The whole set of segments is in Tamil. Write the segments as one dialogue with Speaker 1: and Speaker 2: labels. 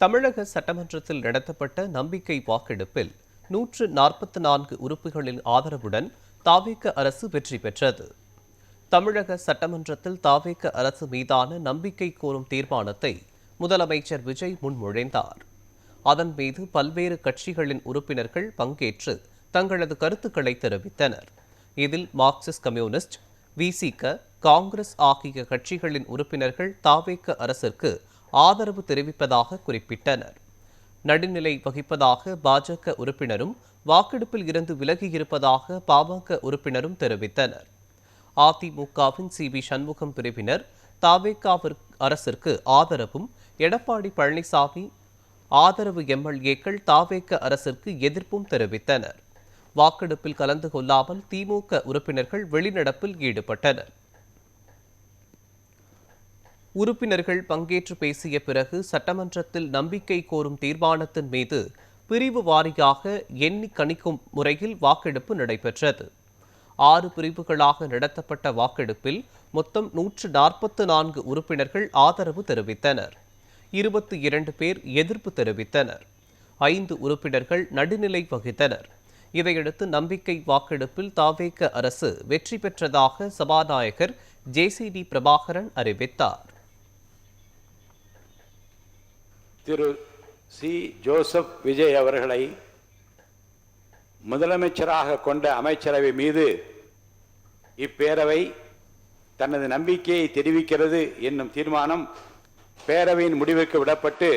Speaker 1: தமிழக சட்டமன்றத்தில் நடத்தப்பட்ட நம்பிக்கை வாக்கெடுப்பில் 144 உறுப்பினர்களின் ஆதரவுடன் தாவேக அரசு வெற்றி பெற்றது. தமிழக சட்டமன்றத்தில் தாவேக அரசு மீதான நம்பிக்கை கோரும் தீர்மானத்தை முதலமைச்சர் விஜய் முன்மொழிந்தார். அதன் மீது பல்வேறு கட்சிகளின் உறுப்பினர்கள் பங்கேற்று தங்களது கருத்துக்களை தெரிவித்தனர். இதில் மார்க்சிஸ்ட் கம்யூனிஸ்ட், விசிக, காங்கிரஸ் ஆகிய கட்சிகளின் உறுப்பினர்கள் தாவேக அரசிற்கு ஆதரவு தெரிவிப்பதாக குறிப்பிட்டனர். நடுநிலை வகிப்பதாக பாஜக உறுப்பினரும் வாக்கெடுப்பில் இருந்து விலகியிருப்பதாக பாமக உறுப்பினரும் தெரிவித்தனர். அதிமுகவின் சி.வி. சண்முகம் பிரிவினர் தாவேக அரசிற்கு ஆதரவும், எடப்பாடி பழனிசாமி ஆதரவு எம்எல்ஏக்கள் தாவேக அரசிற்கு எதிர்ப்பும் தெரிவித்தனர். வாக்கெடுப்பில் கலந்து கொள்ளாமல் திமுக உறுப்பினர்கள் வெளிநடப்பில் ஈடுபட்டனர். உறுப்பினர்கள் பங்கேற்று பேசிய பிறகு சட்டமன்றத்தில் நம்பிக்கை கோரும் தீர்மானத்தின் மீது பிரிவு வாரியாக எண்ணி கணிக்கும் முறையில் வாக்கெடுப்பு நடைபெற்றது. 6 பிரிவுகளாக நடத்தப்பட்ட வாக்கெடுப்பில் மொத்தம் 144 உறுப்பினர்கள் ஆதரவு தெரிவித்தனர். 22 பேர் எதிர்ப்பு தெரிவித்தனர். 5 உறுப்பினர்கள் நடுநிலை வகித்தனர். இதையடுத்து நம்பிக்கை வாக்கெடுப்பில் தாவேக அரசு வெற்றி பெற்றதாக சபாநாயகர் ஜே.சி.டி. பிரபாகரன் அறிவித்தார்.
Speaker 2: திரு சி. ஜோசப் விஜய் அவர்களை முதலமைச்சராக கொண்ட அமைச்சரவை மீது இப்பேரவை தனது நம்பிக்கையை தெரிவிக்கிறது என்னும் தீர்மானம் பேரவையின் முடிவுக்கு விடப்பட்டு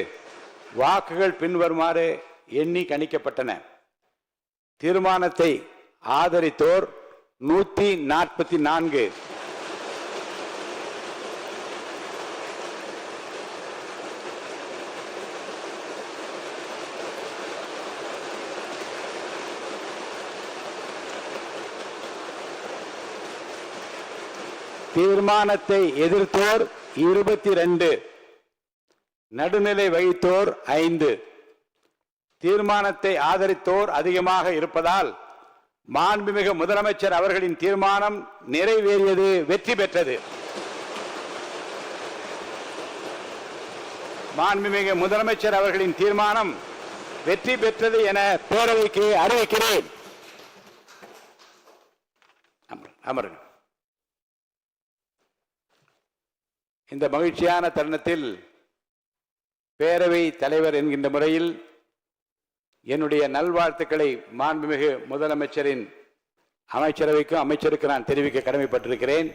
Speaker 2: வாக்குகள் பின்வருமாறு எண்ணி கணிக்கப்பட்டன. தீர்மானத்தை ஆதரித்தோர் 144, தீர்மானத்தை எதிர்த்தோர் 22, நடுநிலை வகித்தோர் 5. தீர்மானத்தை ஆதரித்தோர் அதிகமாக இருப்பதால் மாண்புமிகு முதலமைச்சர் அவர்களின் தீர்மானம் நிறைவேறியது, வெற்றி பெற்றது. மாண்புமிகு முதலமைச்சர் அவர்களின் தீர்மானம் வெற்றி பெற்றது என பேரவைக்கு அறிவிக்கிறேன். அமருங்க. இந்த மகிழ்ச்சியான தருணத்தில் பேரவை தலைவர் என்கின்ற முறையில் என்னுடைய நல்வாழ்த்துக்களை மாண்புமிகு முதலமைச்சரின் அமைச்சரவைக்கும் அமைச்சருக்கு நான் தெரிவிக்க கடமைப்பட்டிருக்கிறேன்.